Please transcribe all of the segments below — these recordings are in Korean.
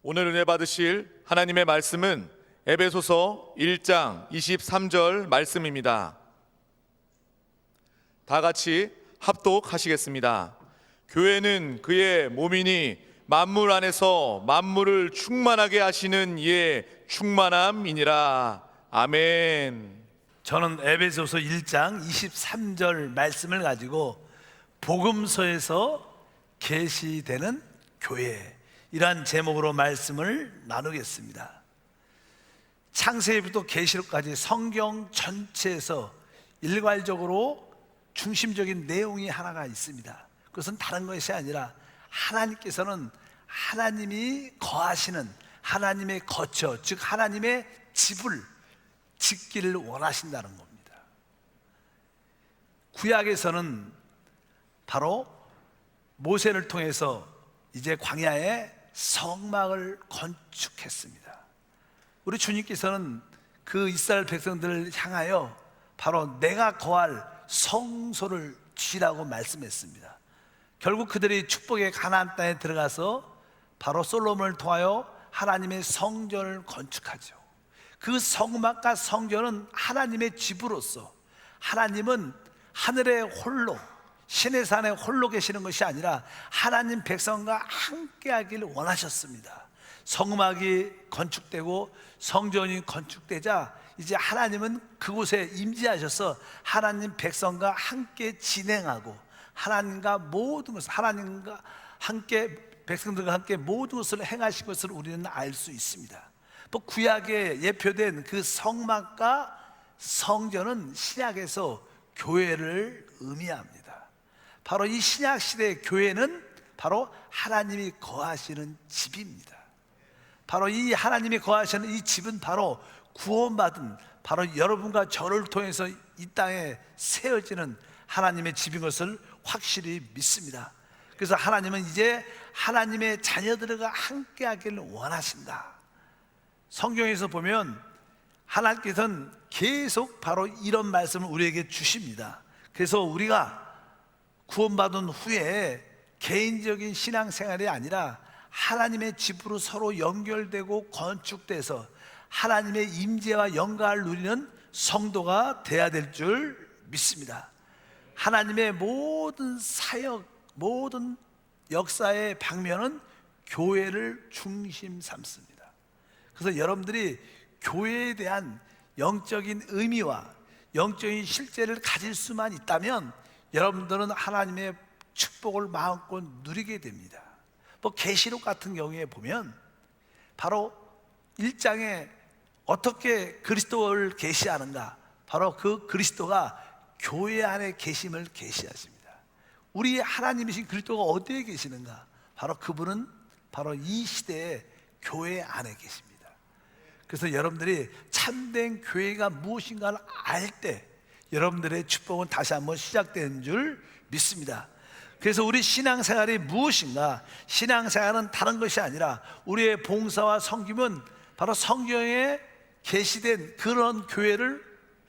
오늘 은혜 받으실 하나님의 말씀은 에베소서 1장 23절 말씀입니다. 다 같이 합독하시겠습니다. 교회는 그의 몸이니 만물 안에서 만물을 충만하게 하시는 이의 충만함이니라. 아멘. 저는 에베소서 1장 23절 말씀을 가지고 복음서에서 계시되는 교회, 이러한 제목으로 말씀을 나누겠습니다. 창세기부터 계시록까지 성경 전체에서 일괄적으로 중심적인 내용이 하나가 있습니다. 그것은 다른 것이 아니라 하나님께서는 하나님이 거하시는 하나님의 거처, 즉 하나님의 집을 짓기를 원하신다는 겁니다. 구약에서는 바로 모세를 통해서 이제 광야에 성막을 건축했습니다. 우리 주님께서는 그 이스라엘 백성들을 향하여 바로 내가 거할 성소를 지으라고 말씀했습니다. 결국 그들이 축복의 가나안 땅에 들어가서 바로 솔로몬을 통하여 하나님의 성전을 건축하죠. 그 성막과 성전은 하나님의 집으로서 하나님은 하늘에 홀로, 신의 산에 홀로 계시는 것이 아니라 하나님 백성과 함께 하길 원하셨습니다. 성막이 건축되고 성전이 건축되자 이제 하나님은 그곳에 임재하셔서 하나님 백성과 함께 진행하고 하나님과 모든 것을, 하나님과 함께 백성들과 함께 모든 것을 행하신 것을 우리는 알 수 있습니다. 또 구약에 예표된 그 성막과 성전은 신약에서 교회를 의미합니다. 바로 이 신약 시대의 교회는 바로 하나님이 거하시는 집입니다. 바로 이 하나님이 거하시는 이 집은 바로 구원받은 바로 여러분과 저를 통해서 이 땅에 세워지는 하나님의 집인 것을 확실히 믿습니다. 그래서 하나님은 이제 하나님의 자녀들과 함께 하기를 원하신다. 성경에서 보면 하나님께서는 계속 바로 이런 말씀을 우리에게 주십니다. 그래서 우리가 구원받은 후에 개인적인 신앙생활이 아니라 하나님의 집으로 서로 연결되고 건축돼서 하나님의 임재와 영광을 누리는 성도가 돼야 될 줄 믿습니다. 하나님의 모든 사역, 모든 역사의 방면은 교회를 중심 삼습니다. 그래서 여러분들이 교회에 대한 영적인 의미와 영적인 실제를 가질 수만 있다면 여러분들은 하나님의 축복을 마음껏 누리게 됩니다. 뭐 계시록 같은 경우에 보면 바로 1장에 어떻게 그리스도를 계시하는가, 바로 그 그리스도가 교회 안에 계심을 계시하십니다. 우리 하나님이신 그리스도가 어디에 계시는가? 바로 그분은 바로 이 시대의 교회 안에 계십니다. 그래서 여러분들이 참된 교회가 무엇인가를 알 때 여러분들의 축복은 다시 한번 시작되는 줄 믿습니다. 그래서 우리 신앙생활이 무엇인가? 신앙생활은 다른 것이 아니라 우리의 봉사와 섬김은 바로 성경에 계시된 그런 교회를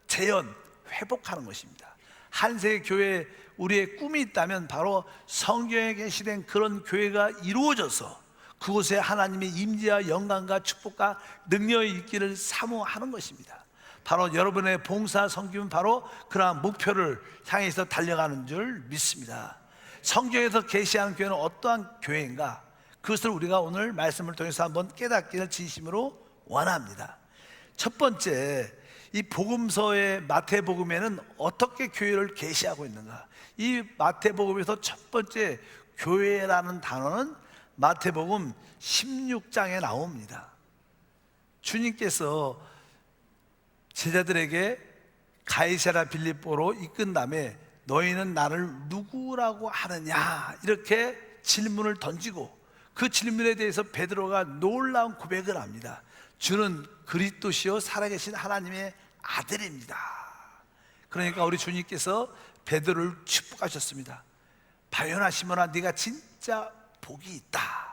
재현, 회복하는 것입니다. 한세의 교회, 우리의 꿈이 있다면 바로 성경에 계시된 그런 교회가 이루어져서 그곳에 하나님의 임재와 영광과 축복과 능력이 있기를 사모하는 것입니다. 바로 여러분의 봉사 섬김은 바로 그러한 목표를 향해서 달려가는 줄 믿습니다. 성경에서 계시하는 교회는 어떠한 교회인가? 그것을 우리가 오늘 말씀을 통해서 한번 깨닫기를 진심으로 원합니다. 첫 번째, 이 복음서의 마태복음에는 어떻게 교회를 계시하고 있는가? 이 마태복음에서 첫 번째 교회라는 단어는 마태복음 16장에 나옵니다. 주님께서 제자들에게 가이사랴 빌립보로 이끈 다음에 너희는 나를 누구라고 하느냐, 이렇게 질문을 던지고 그 질문에 대해서 베드로가 놀라운 고백을 합니다. 주는 그리스도시요 살아계신 하나님의 아들입니다. 그러니까 우리 주님께서 베드로를 축복하셨습니다. 바요나 시몬아, 네가 진짜 복이 있다.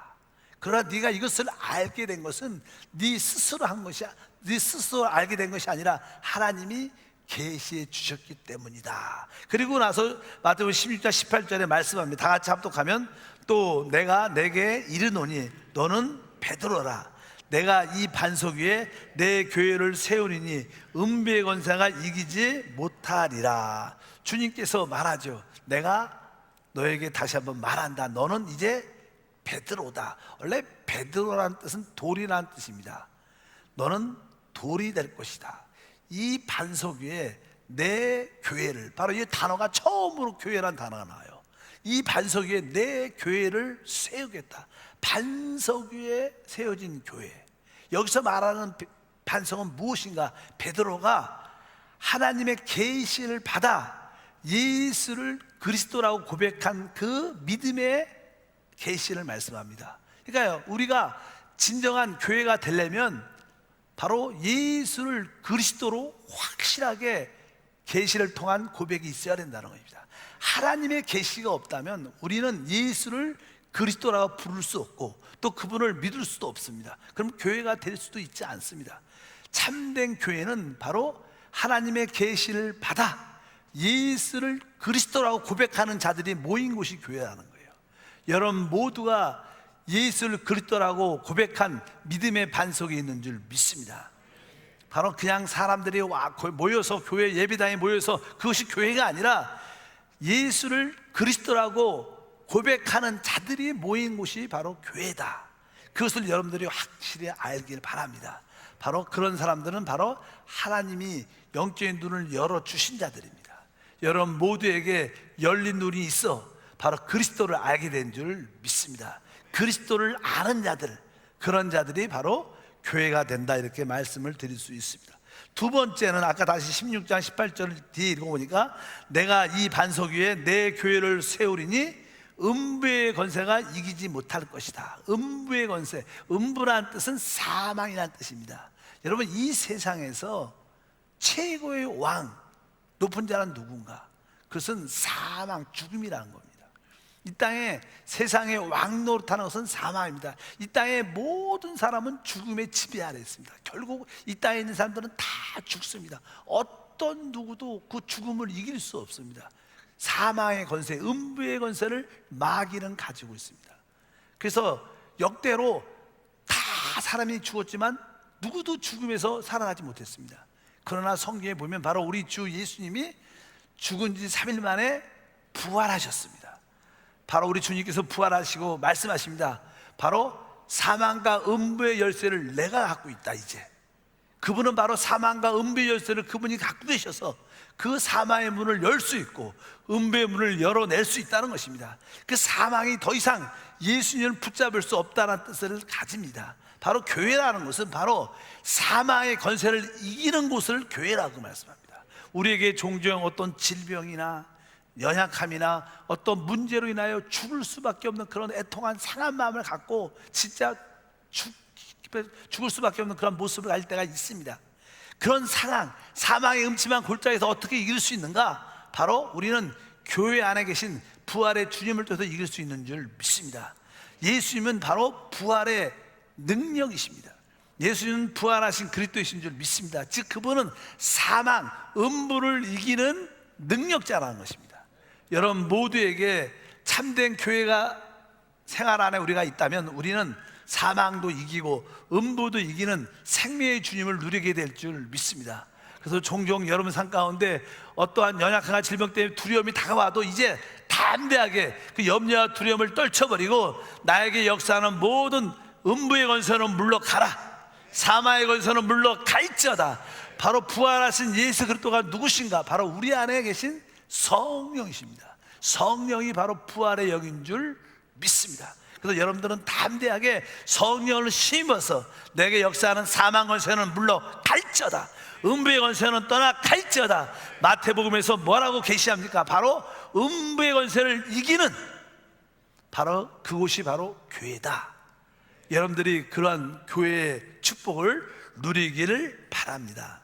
그러나 네가 이것을 알게 된 것은 네 스스로 한 것이야. 네 스스로 알게 된 것이 아니라 하나님이 계시해 주셨기 때문이다. 그리고 나서 마태복음 16장 18절에 말씀합니다. 다 같이 합독하면 또 내가 내게 이르노니 너는 베드로라, 내가 이 반석 위에 내 교회를 세우리니 음부의 권세가 이기지 못하리라. 주님께서 말하죠. 내가 너에게 다시 한번 말한다. 너는 이제 베드로다. 원래 베드로라는 뜻은 돌이라는 뜻입니다. 너는 돌이 될 것이다. 이 반석 위에 내 교회를, 바로 이 단어가 처음으로 교회라는 단어가 나와요. 이 반석 위에 내 교회를 세우겠다. 반석 위에 세워진 교회. 여기서 말하는 반석은 무엇인가? 베드로가 하나님의 계시를 받아 예수를 그리스도라고 고백한 그 믿음의 계시를 말씀합니다. 그러니까요, 우리가 진정한 교회가 되려면 바로 예수를 그리스도로 확실하게 계시를 통한 고백이 있어야 된다는 겁니다. 하나님의 계시가 없다면 우리는 예수를 그리스도라고 부를 수 없고 또 그분을 믿을 수도 없습니다. 그럼 교회가 될 수도 있지 않습니다. 참된 교회는 바로 하나님의 계시를 받아 예수를 그리스도라고 고백하는 자들이 모인 곳이 교회라는 거예요. 여러분 모두가 예수를 그리스도라고 고백한 믿음의 반석이 있는 줄 믿습니다. 바로 그냥 사람들이 모여서 교회 예배당에 모여서 그것이 교회가 아니라 예수를 그리스도라고 고백하는 자들이 모인 곳이 바로 교회다. 그것을 여러분들이 확실히 알길 바랍니다. 바로 그런 사람들은 바로 하나님이 영적인 눈을 열어주신 자들입니다. 여러분 모두에게 열린 눈이 있어 바로 그리스도를 알게 된 줄 믿습니다. 그리스도를 아는 자들, 그런 자들이 바로 교회가 된다, 이렇게 말씀을 드릴 수 있습니다. 두 번째는 아까 다시 16장 18절 뒤에 읽어보니까 내가 이 반석 위에 내 교회를 세우리니 음부의 권세가 이기지 못할 것이다. 음부의 권세, 음부라는 뜻은 사망이라는 뜻입니다. 여러분 이 세상에서 최고의 왕, 높은 자는 누군가? 그것은 사망, 죽음이라는 겁니다. 이 땅에 세상의 왕 노릇하는 것은 사망입니다. 이 땅의 모든 사람은 죽음의 지배 아래 있습니다. 결국 이 땅에 있는 사람들은 다 죽습니다. 어떤 누구도 그 죽음을 이길 수 없습니다. 사망의 권세, 음부의 권세를 마귀는 가지고 있습니다. 그래서 역대로 다 사람이 죽었지만 누구도 죽음에서 살아나지 못했습니다. 그러나 성경에 보면 바로 우리 주 예수님이 죽은 지 3일 만에 부활하셨습니다. 바로 우리 주님께서 부활하시고 말씀하십니다. 바로 사망과 음부의 열쇠를 내가 갖고 있다. 이제 그분은 바로 사망과 음부의 열쇠를 그분이 갖고 계셔서 그 사망의 문을 열 수 있고 음부의 문을 열어낼 수 있다는 것입니다. 그 사망이 더 이상 예수님을 붙잡을 수 없다는 뜻을 가집니다. 바로 교회라는 것은 바로 사망의 권세를 이기는 곳을 교회라고 말씀합니다. 우리에게 종종 어떤 질병이나 연약함이나 어떤 문제로 인하여 죽을 수밖에 없는 그런 애통한 상한 마음을 갖고 진짜 죽을 수밖에 없는 그런 모습을 할 때가 있습니다. 그런 상황, 사망의 음침한 골짜기에서 어떻게 이길 수 있는가? 바로 우리는 교회 안에 계신 부활의 주님을 통해서 이길 수 있는 줄 믿습니다. 예수님은 바로 부활의 능력이십니다. 예수님은 부활하신 그리스도이신 줄 믿습니다. 즉 그분은 사망, 음부를 이기는 능력자라는 것입니다. 여러분 모두에게 참된 교회가 생활 안에 우리가 있다면 우리는 사망도 이기고 음부도 이기는 생명의 주님을 누리게 될 줄 믿습니다. 그래서 종종 여러분 삶 가운데 어떠한 연약한 질병 때문에 두려움이 다가와도 이제 담대하게 그 염려와 두려움을 떨쳐버리고 나에게 역사하는 모든 음부의 권세는 물러가라, 사망의 권세는 물러갈지어다. 바로 부활하신 예수 그리스도가 누구신가? 바로 우리 안에 계신 성령이십니다. 성령이 바로 부활의 영인 줄 믿습니다. 그래서 여러분들은 담대하게 성령을 심어서 내게 역사하는 사망 권세는 물러갈지어다, 음부의 권세는 떠나갈지어다. 마태복음에서 뭐라고 계시합니까? 바로 음부의 권세를 이기는 바로 그곳이 바로 교회다. 여러분들이 그러한 교회의 축복을 누리기를 바랍니다.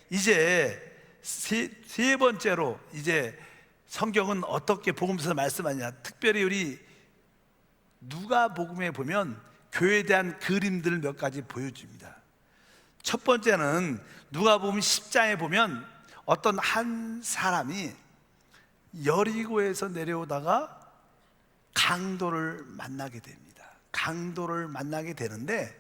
이제 세 번째로 이제 성경은 어떻게 복음서에서 말씀하냐, 특별히 우리 누가복음에 보면 교회에 대한 그림들을 몇 가지 보여줍니다. 첫 번째는 누가복음 10장에 보면 어떤 한 사람이 여리고에서 내려오다가 강도를 만나게 됩니다. 강도를 만나게 되는데,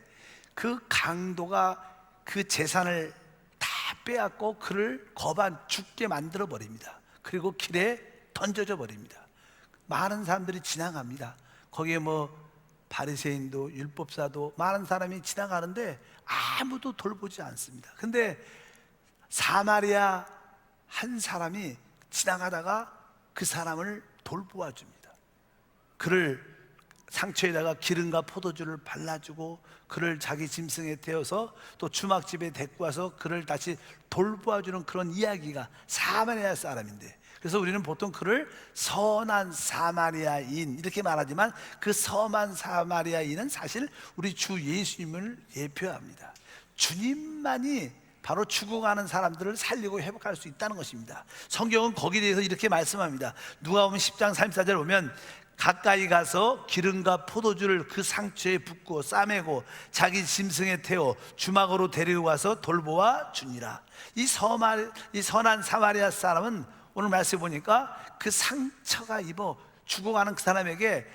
그 강도가 그 재산을 다 빼앗고 그를 거반 죽게 만들어 버립니다. 그리고 길에 던져져 버립니다. 많은 사람들이 지나갑니다. 거기에 뭐 바리새인도 율법사도 많은 사람이 지나가는데 아무도 돌보지 않습니다. 근데 사마리아 한 사람이 지나가다가 그 사람을 돌보아 줍니다. 그를 상처에다가 기름과 포도주를 발라주고 그를 자기 짐승에 태워서 또 주막집에 데리고 와서 그를 다시 돌보아주는 그런 이야기가 사마리아 사람인데, 그래서 우리는 보통 그를 선한 사마리아인 이렇게 말하지만 그 선한 사마리아인은 사실 우리 주 예수님을 예표합니다. 주님만이 바로 죽어가는 사람들을 살리고 회복할 수 있다는 것입니다. 성경은 거기에 대해서 이렇게 말씀합니다. 누가복음 10장 34절 보면 가까이 가서 기름과 포도주를 그 상처에 붓고 싸매고 자기 짐승에 태워 주막으로 데리고 가서 돌보아 주니라. 이 선한 사마리아 사람은 오늘 말씀해 보니까 그 상처가 입어 죽어가는 그 사람에게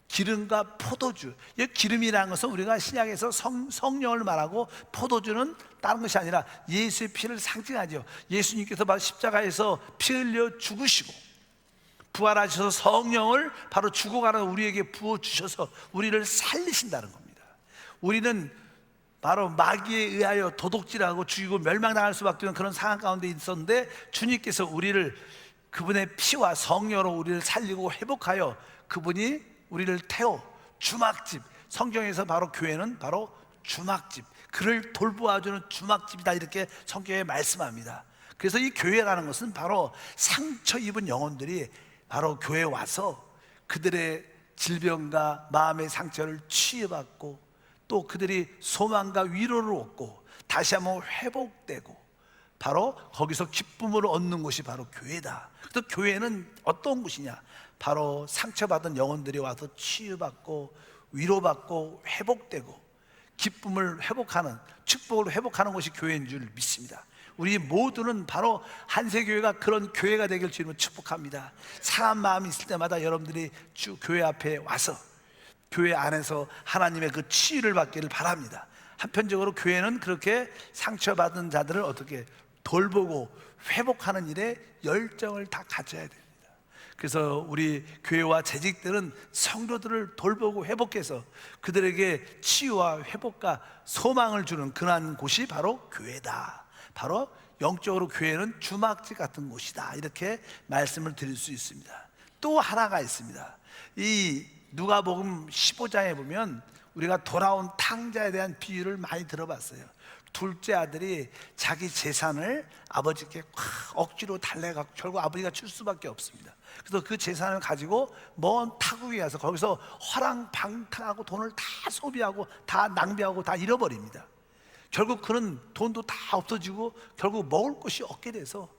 기름과 포도주, 이 기름이라는 것은 우리가 신약에서 성령을 말하고, 포도주는 다른 것이 아니라 예수의 피를 상징하죠. 예수님께서 바로 십자가에서 피 흘려 죽으시고 부활하셔서 성령을 바로 죽어가는 우리에게 부어주셔서 우리를 살리신다는 겁니다. 우리는 바로 마귀에 의하여 도둑질하고 죽이고 멸망당할 수밖에 없는 그런 상황 가운데 있었는데, 주님께서 우리를 그분의 피와 성령으로 우리를 살리고 회복하여 그분이 우리를 태워 주막집, 성경에서 바로 교회는 바로 주막집, 그를 돌보아주는 주막집이다 이렇게 성경에 말씀합니다. 그래서 이 교회라는 것은 바로 상처 입은 영혼들이 바로 교회에 와서 그들의 질병과 마음의 상처를 치유받고 또 그들이 소망과 위로를 얻고 다시 한번 회복되고 바로 거기서 기쁨을 얻는 곳이 바로 교회다. 그래서 교회는 어떤 곳이냐? 바로 상처받은 영혼들이 와서 치유받고 위로받고 회복되고 기쁨을 회복하는, 축복을 회복하는 것이 교회인 줄 믿습니다. 우리 모두는 바로 한세교회가 그런 교회가 되길 주님은 축복합니다. 상한 마음이 있을 때마다 여러분들이 주 교회 앞에 와서 교회 안에서 하나님의 그 치유를 받기를 바랍니다. 한편적으로 교회는 그렇게 상처받은 자들을 어떻게 돌보고 회복하는 일에 열정을 다 가져야 됩니다. 그래서 우리 교회와 재직들은 성도들을 돌보고 회복해서 그들에게 치유와 회복과 소망을 주는 그러한 곳이 바로 교회다. 바로 영적으로 교회는 주막집 같은 곳이다, 이렇게 말씀을 드릴 수 있습니다. 또 하나가 있습니다. 이 누가복음 15장에 보면 우리가 돌아온 탕자에 대한 비유를 많이 들어봤어요. 둘째 아들이 자기 재산을 아버지께 억지로 달래갖고 결국 아버지가 줄 수밖에 없습니다. 그래서 그 재산을 가지고 먼 타국에 가서 거기서 화랑방탕하고 돈을 다 소비하고 다 낭비하고 다 잃어버립니다. 결국 그는 돈도 다 없어지고 결국 먹을 것이 없게 돼서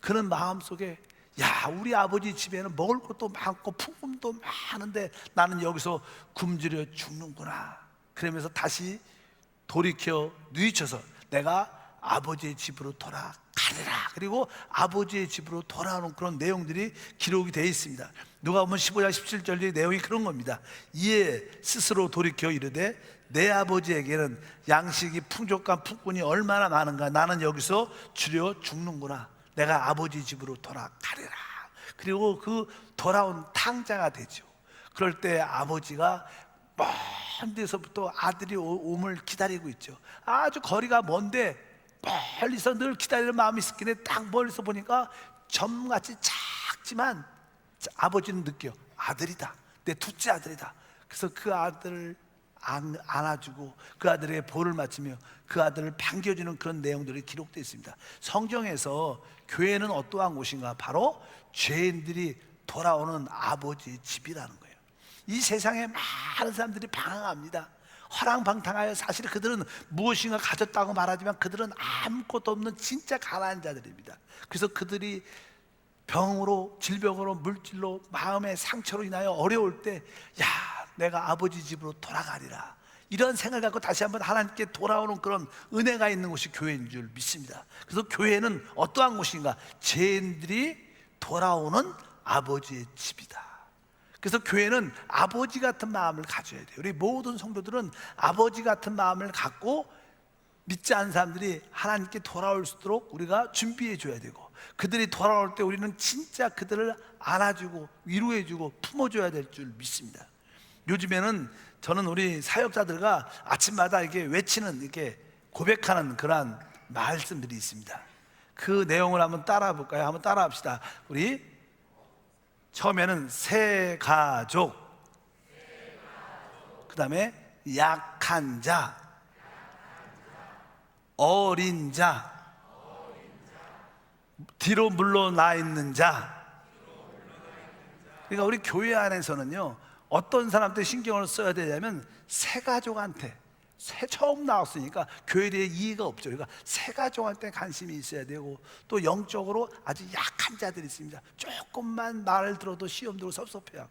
그는 마음속에, 야, 우리 아버지 집에는 먹을 것도 많고 품금도 많은데 나는 여기서 굶주려 죽는구나. 그러면서 다시 돌이켜 뉘우쳐서 내가 아버지의 집으로 돌아가리라. 그리고 아버지의 집으로 돌아오는 그런 내용들이 기록이 되어 있습니다. 누가복음 15장 17절의 내용이 그런 겁니다. 이에 스스로 돌이켜 이르되 내 아버지에게는 양식이 풍족한 품꾼이 얼마나 많은가. 나는 여기서 주려 죽는구나. 내가 아버지 집으로 돌아가리라. 그리고 그 돌아온 탕자가 되죠. 그럴 때 아버지가 먼 데서부터 아들이 옴을 기다리고 있죠. 아주 거리가 먼데 멀리서 늘 기다리는 마음이 있었긴 해. 딱 멀리서 보니까 점같이 작지만 아버지는 느껴, 아들이다, 내 둘째 아들이다. 그래서 그 아들을 안아주고 그 아들에게 볼을 맞추며 그 아들을 반겨주는 그런 내용들이 기록되어 있습니다. 성경에서 교회는 어떠한 곳인가? 바로 죄인들이 돌아오는 아버지의 집이라는 거예요. 이 세상에 많은 사람들이 방황합니다. 허랑방탕하여 사실 그들은 무엇인가 가졌다고 말하지만 그들은 아무것도 없는 진짜 가난한 자들입니다. 그래서 그들이 병으로, 질병으로, 물질로, 마음의 상처로 인하여 어려울 때, 야, 내가 아버지 집으로 돌아가리라, 이런 생각을 갖고 다시 한번 하나님께 돌아오는 그런 은혜가 있는 곳이 교회인 줄 믿습니다. 그래서 교회는 어떠한 곳인가? 죄인들이 돌아오는 아버지의 집이다. 그래서 교회는 아버지 같은 마음을 가져야 돼요. 우리 모든 성도들은 아버지 같은 마음을 갖고 믿지 않는 사람들이 하나님께 돌아올 수 있도록 우리가 준비해 줘야 되고, 그들이 돌아올 때 우리는 진짜 그들을 안아주고 위로해 주고 품어줘야 될 줄 믿습니다. 요즘에는 저는 우리 사역자들과 아침마다 이렇게 외치는, 이렇게 고백하는 그러한 말씀들이 있습니다. 그 내용을 한번 따라 볼까요? 한번 따라 합시다. 우리 처음에는 새 가족, 그 다음에 약한 자, 어린 자, 뒤로 물러나 있는 자. 그러니까 우리 교회 안에서는요, 어떤 사람한테 신경을 써야 되냐면 새 가족한테, 처음 나왔으니까 교회에 대해 이해가 없죠. 그러니까 새 가족한테 관심이 있어야 되고, 또 영적으로 아주 약한 자들이 있습니다. 조금만 말을 들어도 시험 들고 섭섭해하고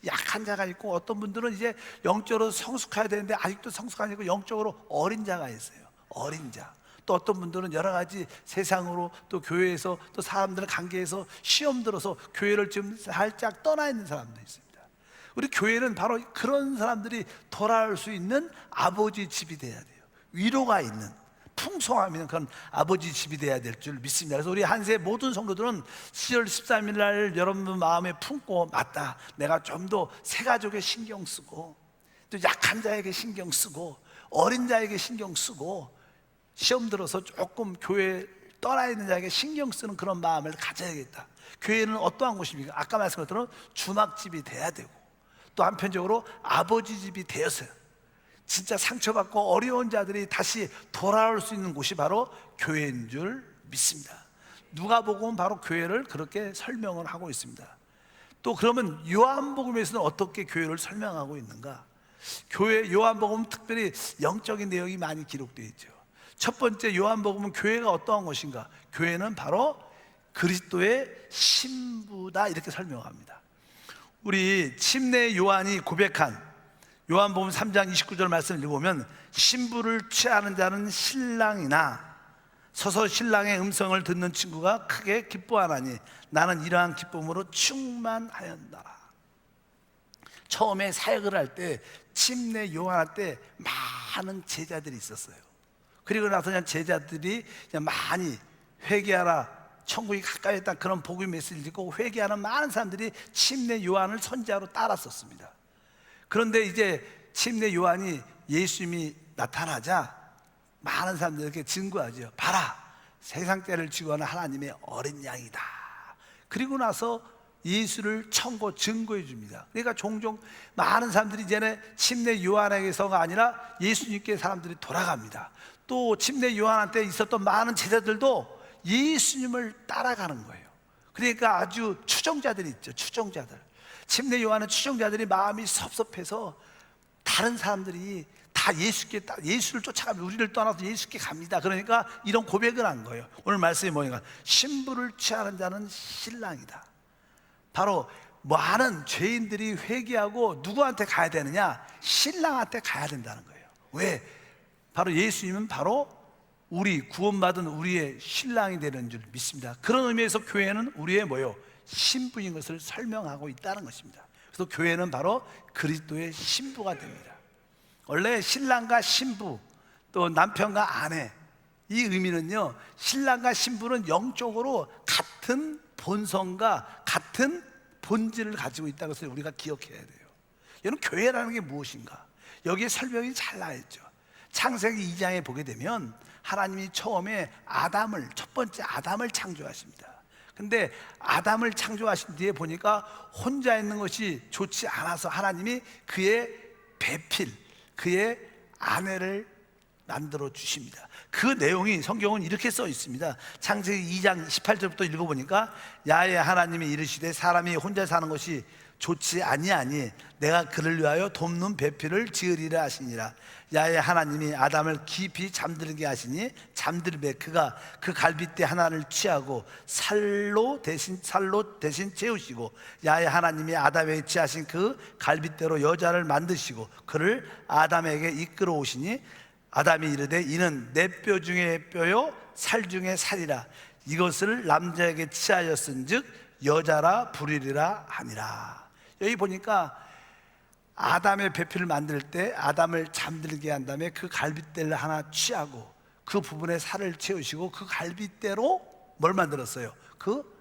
약한 자가 있고, 어떤 분들은 이제 영적으로 성숙해야 되는데 아직도 성숙하지 않고 영적으로 어린 자가 있어요. 어린 자. 또 어떤 분들은 여러 가지 세상으로, 또 교회에서, 또 사람들 관계에서 시험 들어서 교회를 지금 살짝 떠나 있는 사람도 있습니다. 우리 교회는 바로 그런 사람들이 돌아올 수 있는 아버지 집이 돼야 돼요. 위로가 있는, 풍성함 있는 그런 아버지 집이 돼야 될 줄 믿습니다. 그래서 우리 한세 모든 성도들은 10월 13일 날 여러분 마음에 품고, 맞다, 내가 좀 더 새 가족에 신경 쓰고, 또 약한 자에게 신경 쓰고, 어린 자에게 신경 쓰고, 시험 들어서 조금 교회 떠나 있는 자에게 신경 쓰는 그런 마음을 가져야겠다. 교회는 어떠한 곳입니까? 아까 말씀드린 것처럼 주막집이 돼야 되고, 또 한편적으로 아버지 집이 되었어요. 진짜 상처받고 어려운 자들이 다시 돌아올 수 있는 곳이 바로 교회인 줄 믿습니다. 누가복음은 바로 교회를 그렇게 설명을 하고 있습니다. 또 그러면 요한복음에서는 어떻게 교회를 설명하고 있는가? 교회, 요한복음은 특별히 영적인 내용이 많이 기록되어 있죠. 첫 번째, 요한복음은 교회가 어떠한 것인가? 교회는 바로 그리스도의 신부다, 이렇게 설명합니다. 우리 침례 요한이 고백한 요한복음 3장 29절 말씀을 읽어보면, 신부를 취하는 자는 신랑이나 서서 신랑의 음성을 듣는 친구가 크게 기뻐하나니 나는 이러한 기쁨으로 충만하였노라. 처음에 사역을 할 때, 침례 요한할 때 많은 제자들이 있었어요. 그리고 나서 그냥 제자들이 그냥 많이 회개하라, 천국이 가까이 있다, 그런 복음 메시지를 듣고 회개하는 많은 사람들이 침례 요한을 선지자로 따랐었습니다. 그런데 이제 침례 요한이 예수님이 나타나자 많은 사람들에게 증거하죠. 봐라, 세상 때를 지구하는 하나님의 어린 양이다. 그리고 나서 예수를 증거해 줍니다. 그러니까 종종 많은 사람들이 이제는 침례 요한에게서가 아니라 예수님께 사람들이 돌아갑니다. 또 침례 요한한테 있었던 많은 제자들도 예수님을 따라가는 거예요. 그러니까 아주 추종자들이 있죠. 추종자들. 침례 요한은 추종자들이 마음이 섭섭해서 다른 사람들이 다 예수를 쫓아가면 우리를 떠나서 예수께 갑니다. 그러니까 이런 고백을 한 거예요. 오늘 말씀이 뭐냐면, 신부를 취하는 자는 신랑이다. 바로 많은 죄인들이 회개하고 누구한테 가야 되느냐? 신랑한테 가야 된다는 거예요. 왜? 바로 예수님은 바로 우리 구원받은 우리의 신랑이 되는 줄 믿습니다. 그런 의미에서 교회는 우리의 신부인 것을 설명하고 있다는 것입니다. 그래서 교회는 바로 그리스도의 신부가 됩니다. 원래 신랑과 신부, 또 남편과 아내, 이 의미는요, 신랑과 신부는 영적으로 같은 본성과 같은 본질을 가지고 있다는 것을 우리가 기억해야 돼요. 여러분, 교회라는 게 무엇인가? 여기에 설명이 잘 나와 있죠. 창세기 2장에 보게 되면 하나님이 처음에 첫 번째 아담을 창조하십니다. 근데 아담을 창조하신 뒤에 보니까 혼자 있는 것이 좋지 않아서 하나님이 그의 배필, 그의 아내를 만들어 주십니다. 그 내용이 성경은 이렇게 써 있습니다. 창세기 2장 18절부터 읽어보니까, 야훼 하나님이 이르시되 사람이 혼자 사는 것이 좋지 아니하니 내가 그를 위하여 돕는 배필을 지으리라 하시니라. 야훼 하나님이 아담을 깊이 잠들게 하시니 잠들매 그가 그 갈빗대 하나를 취하고 살로 대신 채우시고, 야훼 하나님이 아담에게 취하신 그 갈빗대로 여자를 만드시고 그를 아담에게 이끌어 오시니, 아담이 이르되 이는 내 뼈 중에 뼈요 살 중에 살이라. 이것을 남자에게 취하였은즉 여자라 부르리라 하니라. 여기 보니까 아담의 배필을 만들 때 아담을 잠들게 한 다음에 그 갈빗대를 하나 취하고 그 부분에 살을 채우시고 그 갈빗대로 뭘 만들었어요? 그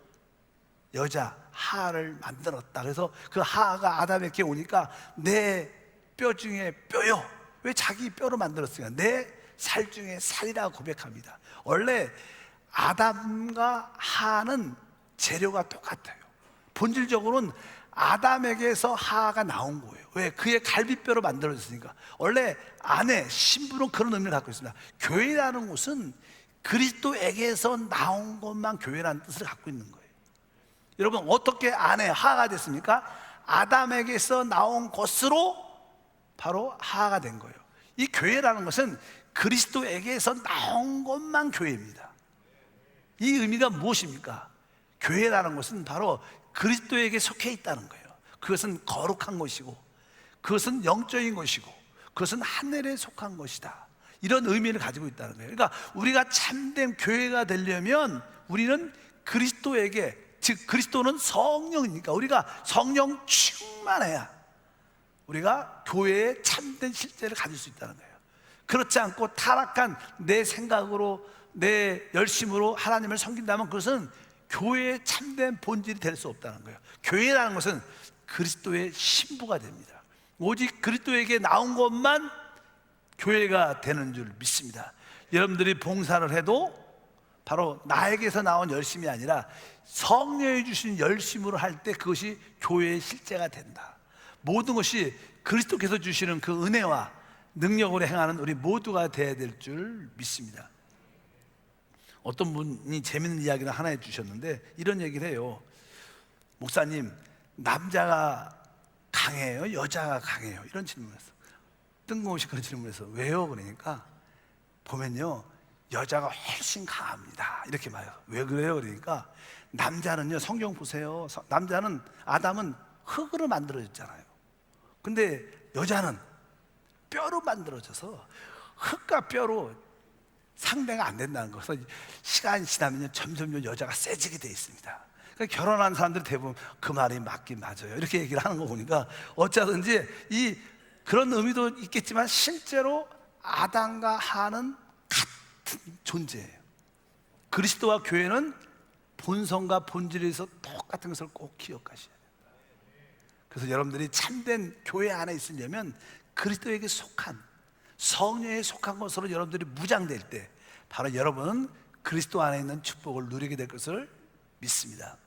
여자 하를 만들었다. 그래서 그 하가 아담에게 오니까 내 뼈 중에 뼈요. 왜 자기 뼈로 만들었으니까 내 살 중에 살이라 고백합니다. 원래 아담과 하는 재료가 똑같아요. 본질적으로는 아담에게서 하가 나온 거예요. 왜? 그의 갈비뼈로 만들어졌으니까. 원래 안에 신부는 그런 의미를 갖고 있습니다. 교회라는 것은 그리스도에게서 나온 것만 교회라는 뜻을 갖고 있는 거예요. 여러분, 어떻게 안에 하가 됐습니까? 아담에게서 나온 것으로 바로 하가 된 거예요. 이 교회라는 것은 그리스도에게서 나온 것만 교회입니다. 이 의미가 무엇입니까? 교회라는 것은 바로 그리스도에게 속해 있다는 거예요. 그것은 거룩한 것이고, 그것은 영적인 것이고, 그것은 하늘에 속한 것이다. 이런 의미를 가지고 있다는 거예요. 그러니까 우리가 참된 교회가 되려면 우리는 그리스도에게, 즉 그리스도는 성령이니까 우리가 성령 충만해야 우리가 교회의 참된 실제를 가질 수 있다는 거예요. 그렇지 않고 타락한 내 생각으로, 내 열심으로 하나님을 섬긴다면 그것은 교회의 참된 본질이 될 수 없다는 거예요. 교회라는 것은 그리스도의 신부가 됩니다. 오직 그리스도에게 나온 것만 교회가 되는 줄 믿습니다. 여러분들이 봉사를 해도 바로 나에게서 나온 열심이 아니라 성령이 주신 열심으로 할 때 그것이 교회의 실제가 된다. 모든 것이 그리스도께서 주시는 그 은혜와 능력으로 행하는 우리 모두가 되어야 될 줄 믿습니다. 어떤 분이 재밌는 이야기를 하나 해주셨는데 이런 얘기를 해요. 목사님, 남자가 강해요? 여자가 강해요? 이런 질문을 했어. 뜬금없이 그런 질문을 해서 왜요? 그러니까 보면요, 여자가 훨씬 강합니다. 이렇게 말해요. 왜 그래요? 그러니까 남자는요, 성경 보세요. 남자는, 아담은 흙으로 만들어졌잖아요. 근데 여자는 뼈로 만들어져서 흙과 뼈로 상대가 안 된다는 거. 그래서 시간이 지나면 점점 여자가 세지게 돼 있습니다. 그러니까 결혼한 사람들이 대부분 그 말이 맞긴 맞아요. 이렇게 얘기를 하는 거 보니까 어쩌든지 그런 의미도 있겠지만 실제로 아담과 하는 같은 존재예요. 그리스도와 교회는 본성과 본질에서 똑같은 것을 꼭 기억하셔야 돼요. 그래서 여러분들이 참된 교회 안에 있으려면 그리스도에게 속한, 성령에 속한 것으로 여러분들이 무장될 때 바로 여러분은 그리스도 안에 있는 축복을 누리게 될 것을 믿습니다.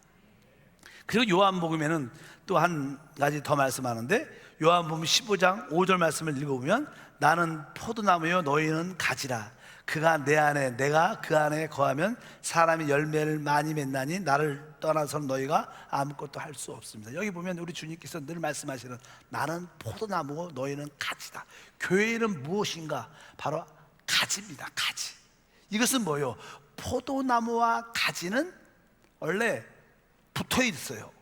그리고 요한복음에는 또 한 가지 더 말씀하는데, 요한복음 15장 5절 말씀을 읽어보면 나는 포도나무요 너희는 가지라. 그가 내 안에 내가 그 안에 거하면 사람이 열매를 많이 맺나니 나를 떠나서는 너희가 아무것도 할 수 없습니다. 여기 보면 우리 주님께서 늘 말씀하시는 나는 포도나무고 너희는 가지다. 교회는 무엇인가? 바로 가지입니다. 가지. 이것은 뭐예요? 포도나무와 가지는 원래 붙어 있어요.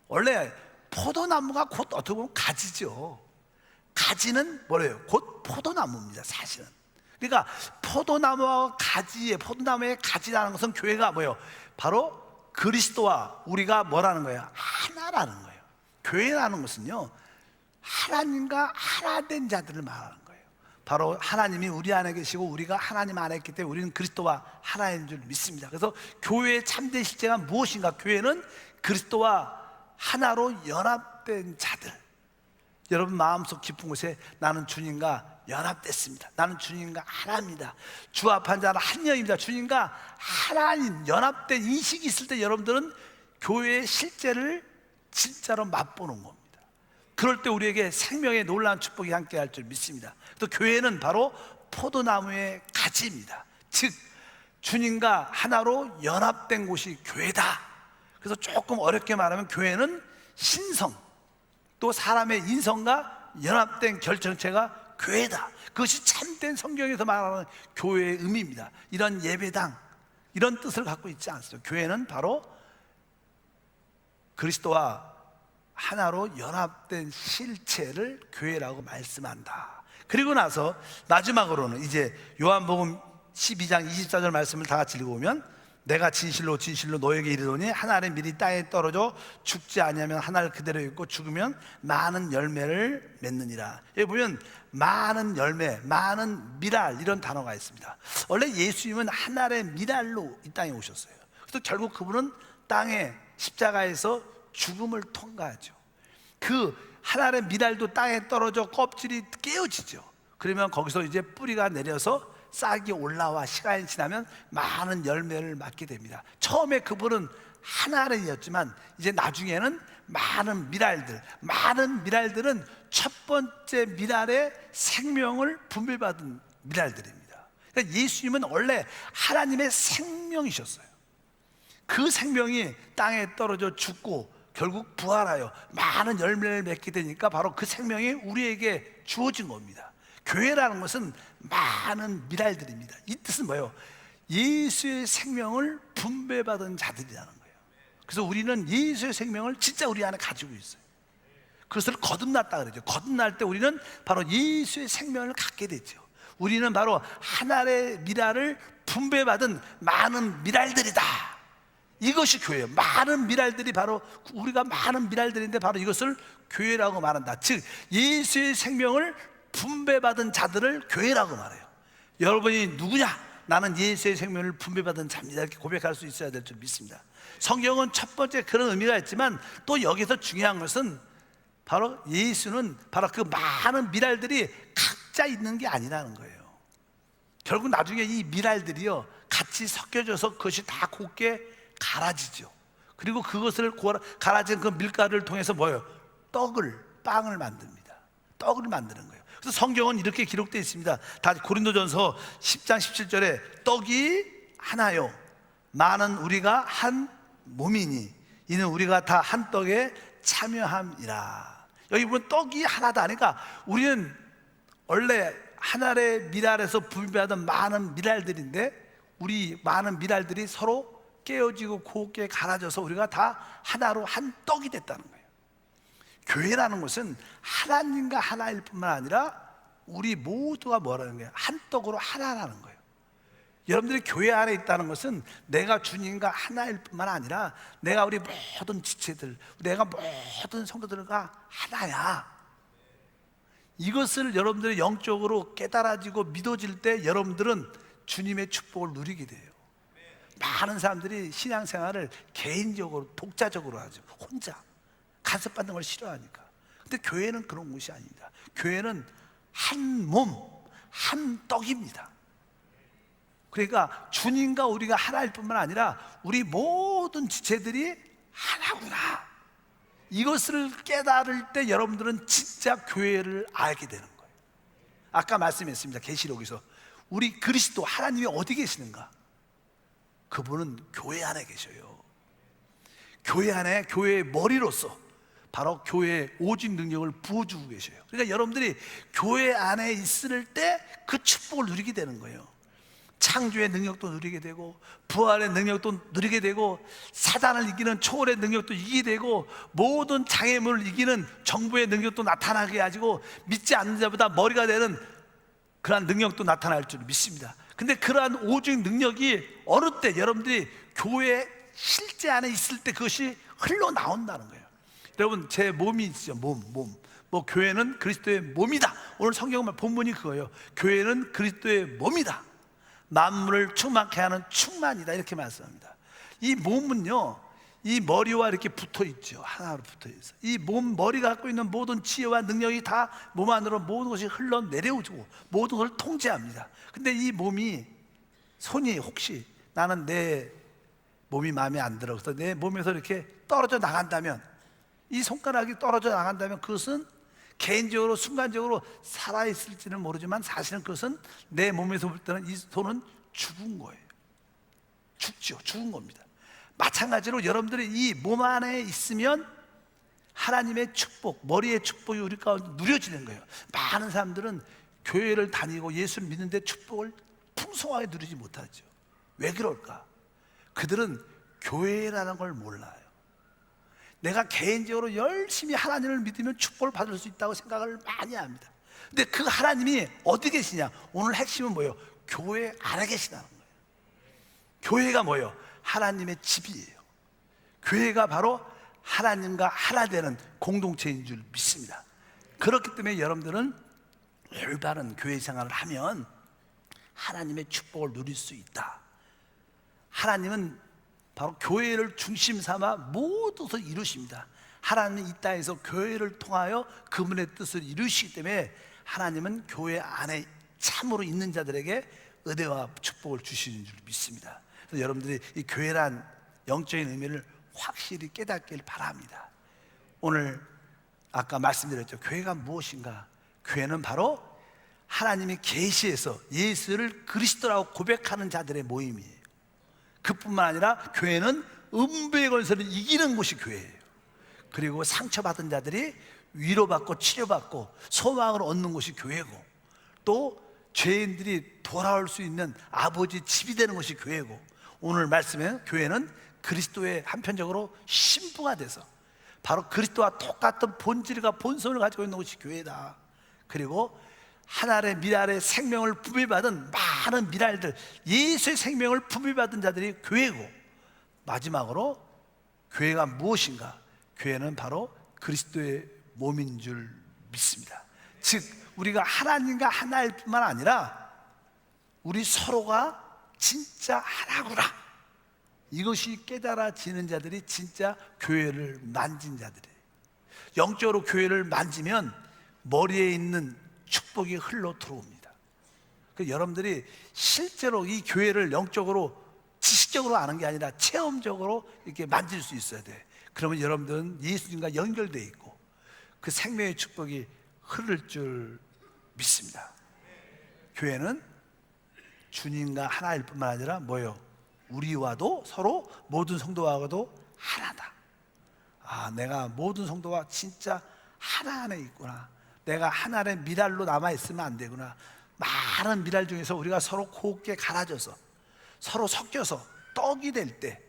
원래 포도나무가 곧 어떻게 보면 가지죠. 가지는 뭐래요? 곧 포도나무입니다, 사실은. 그러니까 포도나무와 가지에, 포도나무의 가지라는 것은 교회가 뭐예요? 바로 그리스도와 우리가 뭐라는 거예요? 하나라는 거예요. 교회라는 것은요, 하나님과 하나 된 자들을 말하는 거예요. 바로 하나님이 우리 안에 계시고 우리가 하나님 안에 있기 때문에 우리는 그리스도와 하나인 줄 믿습니다. 그래서 교회의 참된 실제가 무엇인가? 교회는 그리스도와 하나로 연합된 자들. 여러분 마음속 깊은 곳에 나는 주님과 연합됐습니다. 나는 주님과 하나입니다. 주합한 자는 한 영입니다. 주님과 하나님 연합된 인식이 있을 때 여러분들은 교회의 실제를 진짜로 맛보는 겁니다. 그럴 때 우리에게 생명의 놀라운 축복이 함께할 줄 믿습니다. 또 교회는 바로 포도나무의 가지입니다. 즉 주님과 하나로 연합된 곳이 교회다. 그래서 조금 어렵게 말하면 교회는 신성, 또 사람의 인성과 연합된 결정체가 교회다. 그것이 참된 성경에서 말하는 교회의 의미입니다. 이런 예배당, 이런 뜻을 갖고 있지 않습니다. 교회는 바로 그리스도와 하나로 연합된 실체를 교회라고 말씀한다. 그리고 나서 마지막으로는 이제 요한복음 12장 24절 말씀을 다 같이 읽어보면 내가 진실로 진실로 너에게 이르노니 한 알의 밀이 땅에 떨어져 죽지 아니하면 한 알 그대로 있고 죽으면 많은 열매를 맺느니라. 여기 보면 많은 열매, 많은 밀알 이런 단어가 있습니다. 원래 예수님은 한 알의 밀알로 이 땅에 오셨어요. 그래서 결국 그분은 땅에 십자가에서 죽음을 통과하죠. 그 한 알의 밀알도 땅에 떨어져 껍질이 깨어지죠. 그러면 거기서 이제 뿌리가 내려서 싹이 올라와 시간이 지나면 많은 열매를 맺게 됩니다. 처음에 그분은 한 알이었지만 이제 나중에는 많은 밀알들은 첫 번째 밀알의 생명을 분별받은 밀알들입니다. 그러니까 예수님은 원래 하나님의 생명이셨어요. 그 생명이 땅에 떨어져 죽고 결국 부활하여 많은 열매를 맺게 되니까 바로 그 생명이 우리에게 주어진 겁니다. 교회라는 것은 많은 밀알들입니다. 이 뜻은 뭐예요? 예수의 생명을 분배받은 자들이라는 거예요. 그래서 우리는 예수의 생명을 진짜 우리 안에 가지고 있어요. 그것을 거듭났다 그러죠. 거듭날 때 우리는 바로 예수의 생명을 갖게 되죠. 우리는 바로 하나의 밀알을 분배받은 많은 밀알들이다. 이것이 교회예요. 많은 밀알들이 바로 우리가 많은 밀알들인데 바로 이것을 교회라고 말한다. 즉 예수의 생명을 분배받은 자들을 교회라고 말해요. 여러분이 누구냐? 나는 예수의 생명을 분배받은 자입니다. 이렇게 고백할 수 있어야 될 줄 믿습니다. 성경은 첫 번째 그런 의미가 있지만 또 여기서 중요한 것은 바로 예수는 바로 그 많은 밀알들이 각자 있는 게 아니라는 거예요. 결국 나중에 이 밀알들이요 같이 섞여져서 그것이 다 곱게 갈아지죠. 그리고 그것을 갈아진 그 밀가루를 통해서 뭐예요? 빵을 만듭니다. 떡을 만드는 거예요. 그래서 성경은 이렇게 기록되어 있습니다. 다 고린도전서 10장 17절에 떡이 하나요 많은 우리가 한 몸이니 이는 우리가 다 한 떡에 참여함이라. 여기 보면 떡이 하나다 하니까 우리는 원래 한 알의 밀알에서 분배하던 많은 밀알들인데 우리 많은 밀알들이 서로 깨어지고 곱게 갈아져서 우리가 다 하나로 한 떡이 됐다는 거예요. 교회라는 것은 하나님과 하나일 뿐만 아니라 우리 모두가 뭐라는 거예요? 한 떡으로 하나라는 거예요. 여러분들이 교회 안에 있다는 것은 내가 주님과 하나일 뿐만 아니라 내가 우리 모든 지체들, 내가 모든 성도들과 하나야. 이것을 여러분들이 영적으로 깨달아지고 믿어질 때 여러분들은 주님의 축복을 누리게 돼요. 많은 사람들이 신앙생활을 개인적으로 독자적으로 하죠. 혼자 간섭받는 걸 싫어하니까. 근데 교회는 그런 곳이 아닙니다. 교회는 한 몸, 한 떡입니다. 그러니까 주님과 우리가 하나일 뿐만 아니라 우리 모든 지체들이 하나구나. 이것을 깨달을 때 여러분들은 진짜 교회를 알게 되는 거예요. 아까 말씀했습니다. 계시록에서 우리 그리스도 하나님이 어디 계시는가? 그분은 교회 안에 계셔요. 교회 안에 교회의 머리로서 바로 교회의 오직 능력을 부어주고 계셔요. 그러니까 여러분들이 교회 안에 있을 때 그 축복을 누리게 되는 거예요. 창조의 능력도 누리게 되고 부활의 능력도 누리게 되고 사단을 이기는 초월의 능력도 이기게 되고 모든 장애물을 이기는 정부의 능력도 나타나게 가지고 믿지 않는 자보다 머리가 되는 그러한 능력도 나타날 줄 믿습니다. 근데 그러한 오직 능력이 어느 때 여러분들이 교회 실제 안에 있을 때 그것이 흘러나온다는 거예요. 여러분 제 몸이 있죠. 몸. 뭐 교회는 그리스도의 몸이다. 오늘 성경 본문이 그거예요. 교회는 그리스도의 몸이다. 만물을 충만케 하는 충만이다. 이렇게 말씀합니다. 이 몸은요 이 머리와 이렇게 붙어 있죠. 하나로 붙어 있어. 이 머리가 갖고 있는 모든 지혜와 능력이 다 몸 안으로 모든 것이 흘러내려오고 모든 것을 통제합니다. 근데 이 몸이 손이 혹시 나는 내 몸이 마음에 안 들어 그래서 내 몸에서 이렇게 떨어져 나간다면 이 손가락이 떨어져 나간다면 그것은 개인적으로 순간적으로 살아있을지는 모르지만 사실은 그것은 내 몸에서 볼 때는 이 손은 죽은 거예요. 죽죠. 죽은 겁니다. 마찬가지로 여러분들이 이 몸 안에 있으면 하나님의 축복, 머리의 축복이 우리 가운데 누려지는 거예요. 많은 사람들은 교회를 다니고 예수를 믿는데 축복을 풍성하게 누리지 못하죠. 왜 그럴까? 그들은 교회라는 걸 몰라요. 내가 개인적으로 열심히 하나님을 믿으면 축복을 받을 수 있다고 생각을 많이 합니다. 근데 그 하나님이 어디 계시냐? 오늘 핵심은 뭐예요? 교회 안에 계시다는 거예요. 교회가 뭐예요? 하나님의 집이에요. 교회가 바로 하나님과 하나 되는 공동체인 줄 믿습니다. 그렇기 때문에 여러분들은 올바른 교회 생활을 하면 하나님의 축복을 누릴 수 있다. 하나님은 바로 교회를 중심 삼아 모든 것을 이루십니다. 하나님은 이 땅에서 교회를 통하여 그분의 뜻을 이루시기 때문에 하나님은 교회 안에 참으로 있는 자들에게 은혜와 축복을 주시는 줄 믿습니다. 그래서 여러분들이 이 교회란 영적인 의미를 확실히 깨닫길 바랍니다. 오늘 아까 말씀드렸죠. 교회가 무엇인가? 교회는 바로 하나님의 계시에서 예수를 그리스도라고 고백하는 자들의 모임이에요. 그뿐만 아니라 교회는 음부의 권세를 이기는 곳이 교회예요. 그리고 상처받은 자들이 위로받고 치료받고 소망을 얻는 곳이 교회고, 또 죄인들이 돌아올 수 있는 아버지 집이 되는 것이 교회고, 오늘 말씀에 교회는 그리스도의 한편적으로 신부가 돼서 바로 그리스도와 똑같은 본질과 본성을 가지고 있는 것이 교회다. 그리고 하나의 미랄의 생명을 부여받은 많은 미랄들, 예수의 생명을 부여받은 자들이 교회고, 마지막으로 교회가 무엇인가? 교회는 바로 그리스도의 몸인 줄 믿습니다. 즉 우리가 하나님과 하나일 뿐만 아니라 우리 서로가 진짜 하나구나, 이것이 깨달아지는 자들이 진짜 교회를 만진 자들이에요. 영적으로 교회를 만지면 머리에 있는 축복이 흘러 들어옵니다. 여러분들이 실제로 이 교회를 영적으로 지식적으로 아는 게 아니라 체험적으로 이렇게 만질 수 있어야 돼. 그러면 여러분들은 예수님과 연결되어 있고 그 생명의 축복이 흐를 줄 믿습니다. 교회는 주님과 하나일 뿐만 아니라 뭐예요? 우리와도 서로 모든 성도와도 하나다. 아, 내가 모든 성도와 진짜 하나 안에 있구나. 내가 하나의 미랄로 남아있으면 안 되구나. 많은 미랄 중에서 우리가 서로 곱게 갈아져서 서로 섞여서 떡이 될 때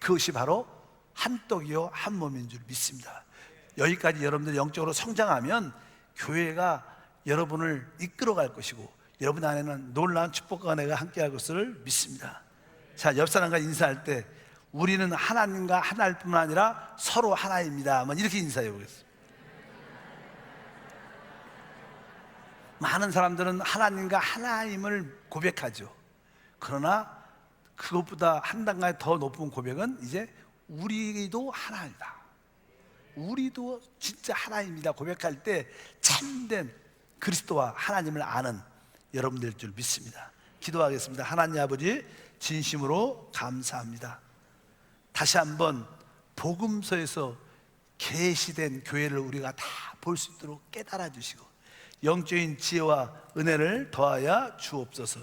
그것이 바로 한 떡이요 한 몸인 줄 믿습니다. 여기까지 여러분들 영적으로 성장하면 교회가 여러분을 이끌어갈 것이고 여러분 안에는 놀라운 축복과 은혜가 함께할 것을 믿습니다. 자, 옆 사람과 인사할 때 우리는 하나님과 하나일 뿐만 아니라 서로 하나입니다. 한번 이렇게 인사해 보겠습니다. 많은 사람들은 하나님과 하나임을 고백하죠. 그러나 그것보다 한 단계 더 높은 고백은 이제 우리도 하나이다, 우리도 진짜 하나입니다 고백할 때 참된 그리스도와 하나님을 아는 여러분들 줄 믿습니다. 기도하겠습니다. 하나님 아버지, 진심으로 감사합니다. 다시 한번 복음서에서 계시된 교회를 우리가 다 볼 수 있도록 깨달아 주시고 영적인 지혜와 은혜를 더하여 주옵소서.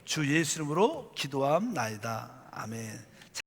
주 예수 이름으로 기도함나이다. 아멘.